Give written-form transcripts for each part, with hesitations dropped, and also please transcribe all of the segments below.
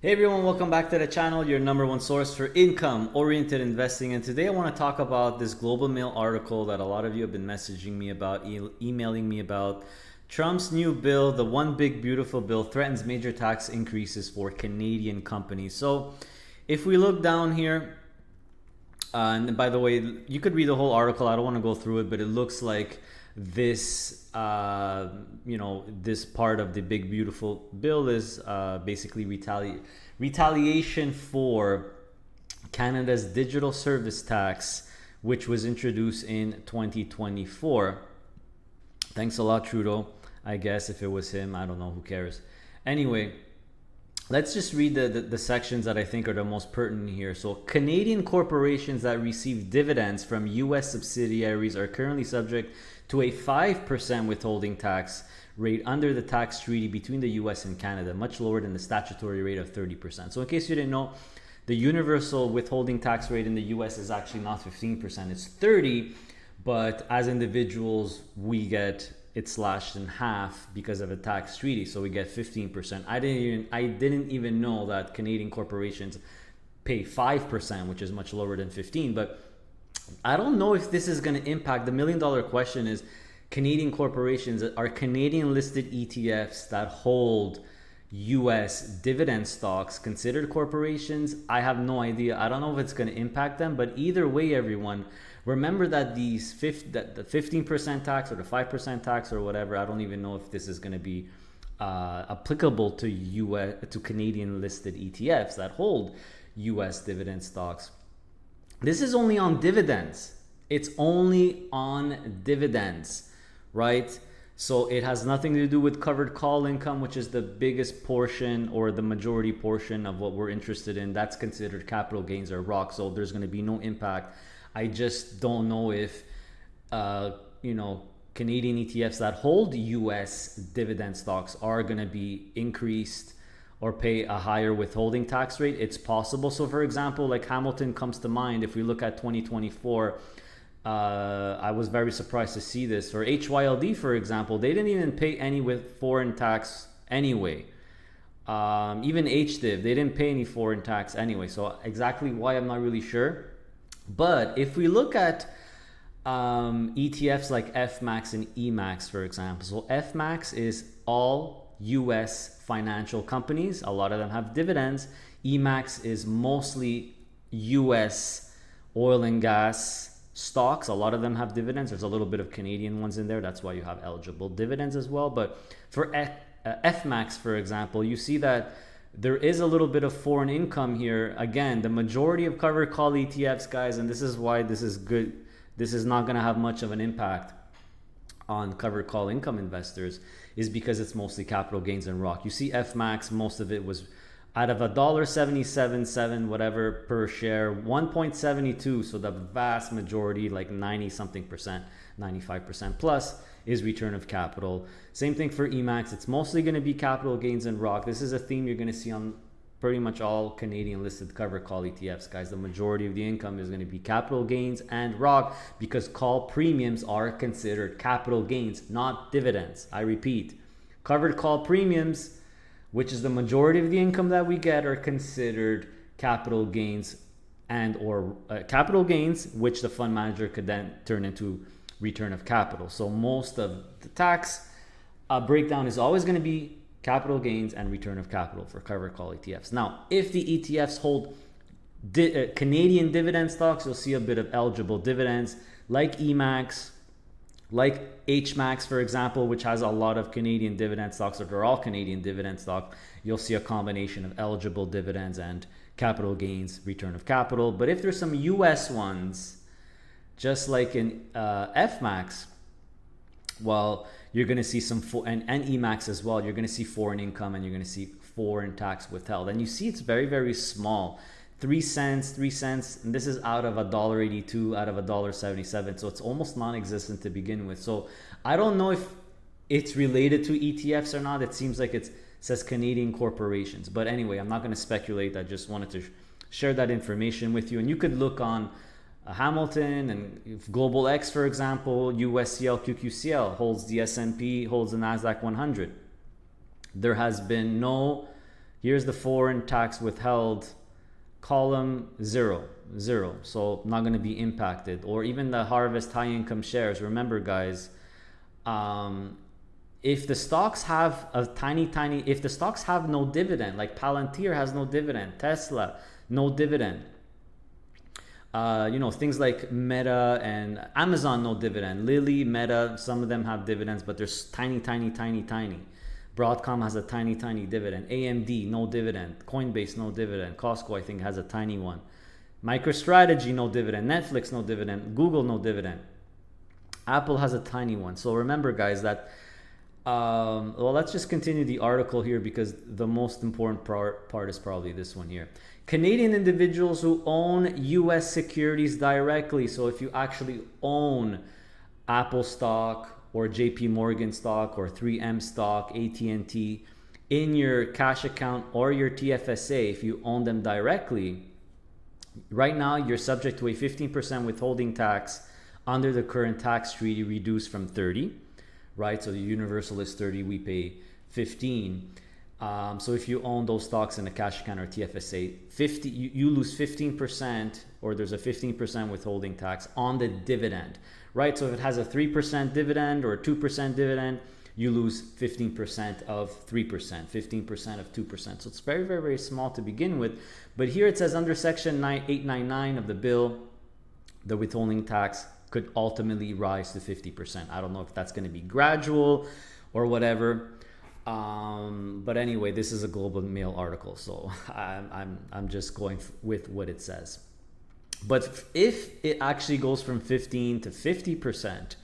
Hey everyone, welcome back to the channel, your number one source for income-oriented investing. And today I want to talk about this Global Mail article that a lot of you have been messaging me about, emailing me about. Trump's new bill, the One Big Beautiful Bill, threatens major tax increases for Canadian companies. So if we look down here, and by the way, you could read the whole article. I don't want to go through it, but it looks like this part of the big beautiful bill is basically retaliation for Canada's digital service tax, which was introduced in 2024. Thanks a lot, Trudeau. I guess if it was him, I don't know, who cares. Anyway, let's just read the sections that I think are the most pertinent here. So Canadian corporations that receive dividends from US subsidiaries are currently subject to a 5% withholding tax rate under the tax treaty between the US and Canada, much lower than the statutory rate of 30%. So in case you didn't know, the universal withholding tax rate in the US is actually not 15%, it's 30%, but as individuals, we get it slashed in half because of a tax treaty, so we get 15%. I didn't even know that Canadian corporations pay 5%, which is much lower than 15%. But I don't know if this is going to impact. The $1 million question is, Canadian corporations, are Canadian listed ETFs that hold US dividend stocks considered corporations? I have no idea. I don't know if it's going to impact them, but either way, everyone, remember that the 15% tax or the 5% tax or whatever, I don't even know if this is going to be applicable to Canadian listed ETFs that hold US dividend stocks. This is only on dividends. It's only on dividends, right? So it has nothing to do with covered call income, which is the biggest portion or the majority portion of what we're interested in. That's considered capital gains or ROC. So there's going to be no impact. I just don't know if, Canadian ETFs that hold US dividend stocks are going to be increased or pay a higher withholding tax rate. It's possible. So for example, like Hamilton comes to mind. If we look at 2024, I was very surprised to see this. For HYLD, for example, they didn't even pay any with foreign tax anyway. Even HDIV, they didn't pay any foreign tax anyway. So exactly why, I'm not really sure. But if we look at ETFs like FMAX and EMAX, for example, so FMAX is all US financial companies. A lot of them have dividends. EMAX is mostly US oil and gas stocks. A lot of them have dividends. There's a little bit of Canadian ones in there. That's why you have eligible dividends as well. But for FMAX, for example, you see that there is a little bit of foreign income here. Again, the majority of covered call ETFs, guys, and this is why this is good. This is not going to have much of an impact on covered call income investors, is because it's mostly capital gains and ROC. You see FMAX, most of it was out of $1.77 whatever per share, 1.72. So the vast majority, like 90 something percent, 95% plus, is return of capital. Same thing for EMAX. It's mostly going to be capital gains and ROC. This is a theme you're going to see on pretty much all Canadian listed covered call ETFs, guys. The majority of the income is going to be capital gains and ROC, because call premiums are considered capital gains, not dividends. I repeat, covered call premiums, which is the majority of the income that we get, are considered capital gains capital gains, which the fund manager could then turn into return of capital. So most of the tax breakdown is always going to be capital gains and return of capital for covered call ETFs. Now, if the ETFs hold Canadian dividend stocks, you'll see a bit of eligible dividends like EMAX, like HMAX, for example, which has a lot of Canadian dividend stocks, or they're all Canadian dividend stock. You'll see a combination of eligible dividends and capital gains, return of capital. But if there's some US ones, just like in FMAX, well, you're going to see some and EMAX as well. You're going to see foreign income and you're going to see foreign tax withheld. And you see it's very, very small. 3 cents, and this is out of $1.82, out of $1.77. So it's almost non-existent to begin with. So I don't know if it's related to ETFs or not. It seems like it says Canadian corporations. But anyway, I'm not going to speculate. I just wanted to share that information with you. And you could look on Hamilton and Global X, for example. USCL, QQCL holds the S&P, holds the NASDAQ 100. There has been no Here's the foreign tax withheld, column 0, 0. So not going to be impacted. Or even the harvest high income shares. Remember, guys, if the stocks have a tiny, if the stocks have no dividend, like Palantir has no dividend, Tesla, no dividend, things like Meta and Amazon, no dividend, Lilly, Meta, some of them have dividends, but they're tiny. Broadcom has a tiny dividend. AMD, no dividend. Coinbase, no dividend. Costco, I think, has a tiny one. MicroStrategy, no dividend. Netflix, no dividend. Google, no dividend. Apple has a tiny one. So remember, guys, that well, let's just continue the article here, because the most important part is probably this one here. Canadian individuals who own US securities directly. So if you actually own Apple stock or JP Morgan stock or 3M stock, AT&T in your cash account or your TFSA, if you own them directly, right now you're subject to a 15% withholding tax under the current tax treaty, reduced from 30, right? So the universal is 30, we pay 15. So if you own those stocks in a cash account or TFSA, you lose 15%, or there's a 15% withholding tax on the dividend, right? So if it has a 3% dividend or a 2% dividend, you lose 15% of 3%, 15% of 2%. So it's very small to begin with. But here it says under section 899 of the bill, the withholding tax could ultimately rise to 50%. I don't know if that's going to be gradual or whatever. But anyway, this is a Globe and Mail article, so I'm just going with what it says. But if it actually goes from 15 to 50%,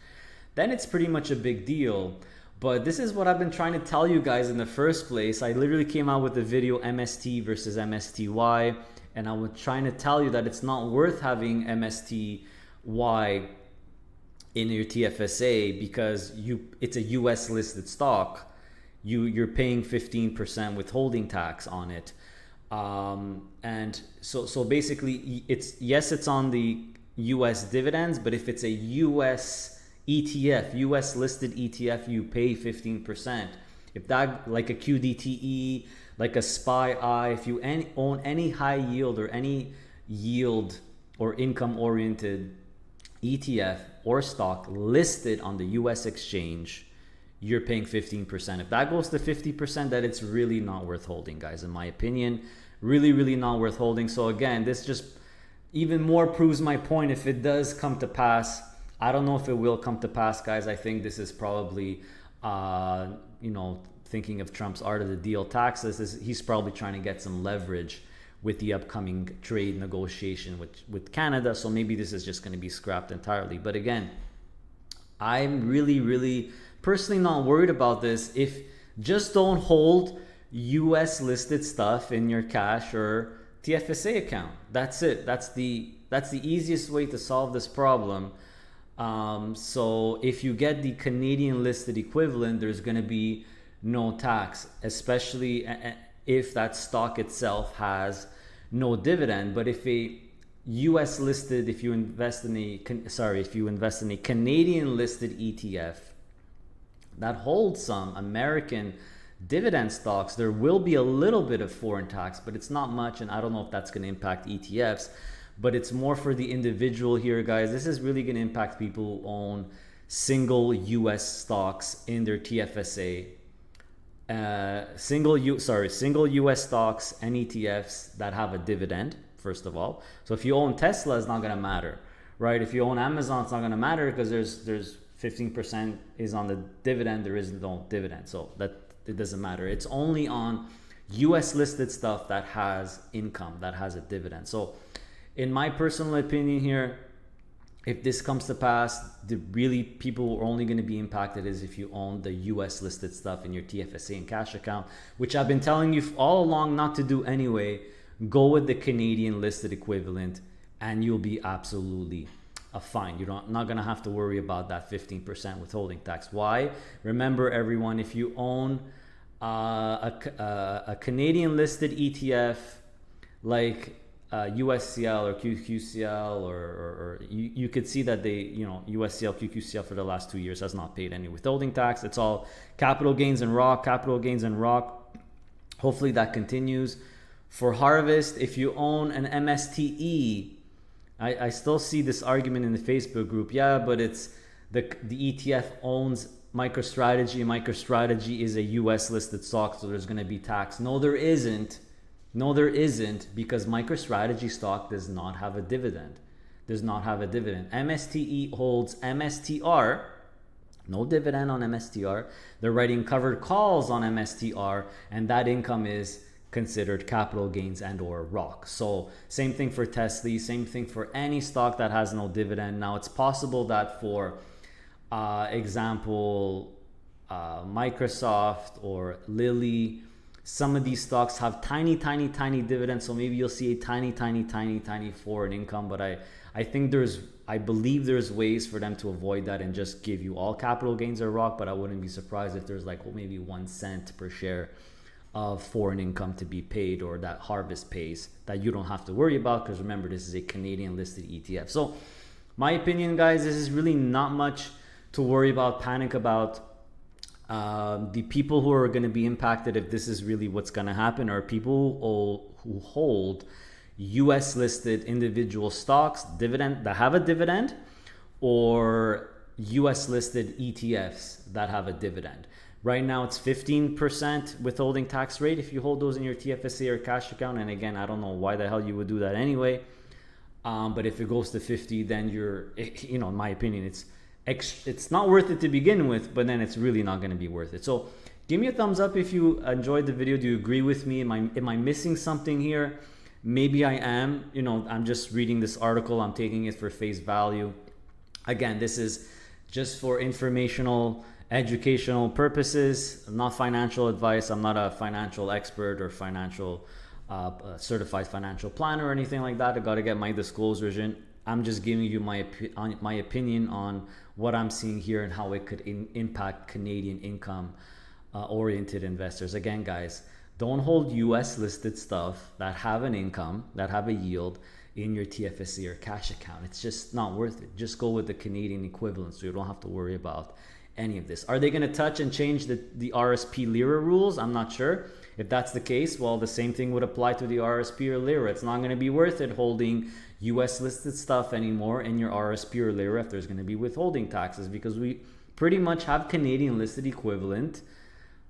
then it's pretty much a big deal. But this is what I've been trying to tell you guys in the first place. I literally came out with the video MST versus MSTY, and I was trying to tell you that it's not worth having MSTY in your TFSA because it's a US listed stock. You're paying 15% withholding tax on it. And so basically it's on the US dividends, but if it's a US ETF, US listed ETF, you pay 15%. If that, like a QDTE, like a SPY, if you own any high yield or any yield or income oriented ETF or stock listed on the US exchange, you're paying 15%. If that goes to 50%, then it's really not worth holding, guys, in my opinion. Really not worth holding. So again, this just even more proves my point. If it does come to pass, I don't know if it will come to pass, guys. I think this is probably, thinking of Trump's art of the deal taxes, he's probably trying to get some leverage with the upcoming trade negotiation with Canada. So maybe this is just going to be scrapped entirely. But again, I'm really personally not worried about this. If just don't hold US listed stuff in your cash or TFSA account. That's it. That's the easiest way to solve this problem. So if you get the Canadian listed equivalent, there's going to be no tax, especially if that stock itself has no dividend. But if a US listed, if you invest in a Canadian listed ETF that holds some American dividend stocks, there will be a little bit of foreign tax, but it's not much, and I don't know if that's going to impact ETFs, but it's more for the individual here, guys. This is really going to impact people who own single US stocks in their TFSA, single US stocks and ETFs that have a dividend, first of all. So if you own Tesla, it's not going to matter, right? If you own Amazon, it's not going to matter because there's 15% is on the dividend, there is no dividend, so that it doesn't matter. It's only on US listed stuff that has income, that has a dividend. So in my personal opinion here, if this comes to pass, the really people who are only going to be impacted is if you own the US listed stuff in your TFSA and cash account, which I've been telling you all along not to do anyway. Go with the Canadian listed equivalent and you'll be absolutely fine. You're not going to have to worry about that 15% withholding tax. Why? Remember, everyone, if you own a Canadian listed ETF like USCL or QQCL, or you could see that they, USCL, QQCL for the last 2 years has not paid any withholding tax. It's all capital gains and ROC. Hopefully that continues. For Harvest, if you own an MSTE, I still see this argument in the Facebook group. Yeah, but it's the ETF owns MicroStrategy. MicroStrategy is a US listed stock, so there's going to be tax. No, there isn't. No, there isn't, because MicroStrategy stock does not have a dividend. Does not have a dividend. MSTE holds MSTR. No dividend on MSTR. They're writing covered calls on MSTR, and that income is considered capital gains and or ROC. So same thing for Tesla, same thing for any stock that has no dividend. Now it's possible that for example, Microsoft or Lilly, some of these stocks have tiny dividends. So maybe you'll see a tiny foreign income, but I believe there's ways for them to avoid that and just give you all capital gains or ROC, but I wouldn't be surprised if there's like maybe 1 cent per share of foreign income to be paid, or that Harvest pays, that you don't have to worry about, because remember, this is a Canadian listed ETF. So my opinion, guys, this is really not much to worry about, panic about. The people who are going to be impacted, if this is really what's going to happen, are people who hold US listed individual stocks, dividend, that have a dividend, or US listed ETFs that have a dividend. Right now it's 15% withholding tax rate if you hold those in your TFSA or cash account. And again, I don't know why the hell you would do that anyway. But if it goes to 50, then in my opinion, it's not worth it to begin with, but then it's really not going to be worth it. So give me a thumbs up if you enjoyed the video. Do you agree with me? Am I missing something here? Maybe I am. I'm just reading this article. I'm taking it for face value. Again, this is just for informational, educational purposes, not financial advice. I'm not a financial expert or certified financial planner or anything like that. I got to get my disclosures in. I'm just giving you my opinion on what I'm seeing here and how it could impact Canadian income oriented investors. Again, guys, don't hold US listed stuff that have an income, that have a yield in your TFSA or cash account. It's just not worth it. Just go with the Canadian equivalent, so you don't have to worry about any of this. Are they going to touch and change the RSP Lira rules? I'm not sure. If that's the case, well, the same thing would apply to the RSP or Lira. It's not going to be worth it holding US listed stuff anymore in your RSP or Lira if there's going to be withholding taxes, because we pretty much have Canadian listed equivalent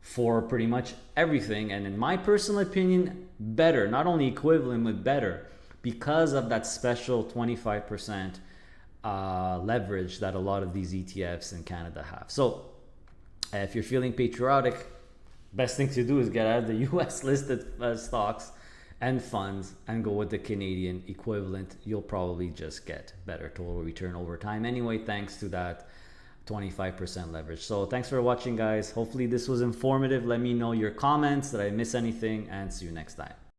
for pretty much everything. And in my personal opinion, better, not only equivalent, but better, because of that special 25% leverage that a lot of these ETFs in Canada have. So if you're feeling patriotic, best thing to do is get out of the US listed stocks and funds and go with the Canadian equivalent. You'll probably just get better total return over time anyway, thanks to that 25% leverage. So thanks for watching, guys. Hopefully this was informative. Let me know your comments. Did I miss anything? And see you next time.